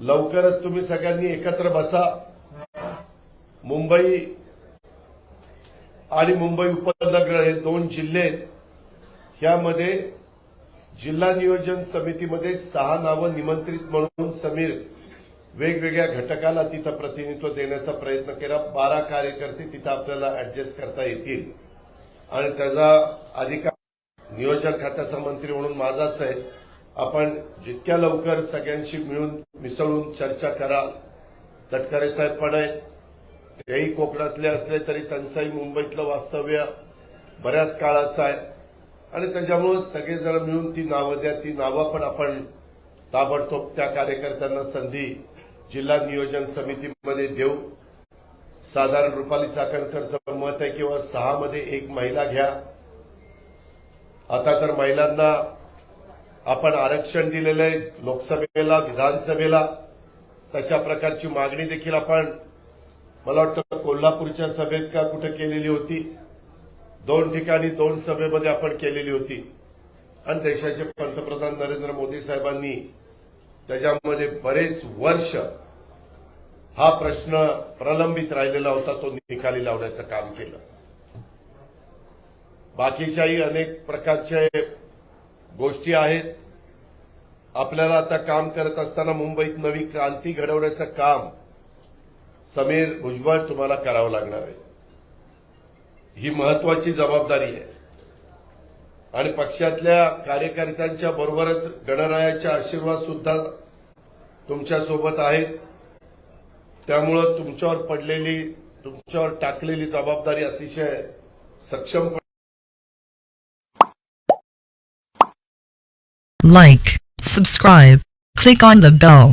लवकरच तुम्ही सगळ्यांनी एकत्र बसा। मुंबई आणि मुंबई उपनगर हे दोन जिल्हे, यामध्ये जिल्हा नियोजन समितीमध्ये 6 नावं निमंत्रित म्हणून समीर वेगवेगळ्या घटकाला तिथं प्रतिनिधित्व देण्याचा प्रयत्न केला। 12 कार्यकर्ते तिथं आपल्याला ऍडजस्ट करता येतील आणि त्याचा अधिकार नियोजन खात्याचा मंत्री म्हणून माझाच आहे। आपण जितक्या लवकर सगळ्यांशी मिळून मिसळून चर्चा कराल। तटकरे साहेब पण आहेत, तेही कोकणातले असले तरी त्यांचंही मुंबईतलं वास्तव्य बऱ्याच काळाचं आहे आणि त्याच्यामुळे सगळेजण मिळून ती नावं द्या। ती नावं पण आपण ताबडतोब त्या कार्यकर्त्यांना संधी जिल्हा नियोजन समितीमध्ये देऊ। साधारण रुपाली चाकणकरचं मत आहे किंवा 6 मध्ये 1 महिला घ्या। आता तर महिलांना आपण आरक्षण दिलेलं आहे लोकसभेला विधानसभेला, तशा प्रकारची मागणी देखील आपण मला वाटतं कोल्हापूरच्या सभेत का कुठे केलेली होती, 2 ठिकाणी 2 सभेमध्ये आपण केलेली होती आणि देशाचे पंतप्रधान नरेंद्र मोदी साहेबांनी त्याच्यामध्ये बरेच वर्ष हा प्रश्न प्रलंबित राहिलेला होता, तो निकाली लावण्याचं काम केलं। बाकीच्याही अनेक प्रकारचे गोष्टी आहेत। आपल्याला आता काम करत असताना मुंबईत नवी क्रांती घडवण्याचं काम समीर भुजबळ तुम्हाला करावं लागणार आहे। ही महत्वाची जबाबदारी आहे आणि पक्षातल्या कार्यकर्त्यांच्या बरोबरच गणरायाचा आशीर्वाद सुद्धा तुमच्या सोबत आहेत। त्यामुळे तुमच्यावर टाकलेली जबाबदारी अतिशय सक्षमपणे Like, subscribe, click on the bell.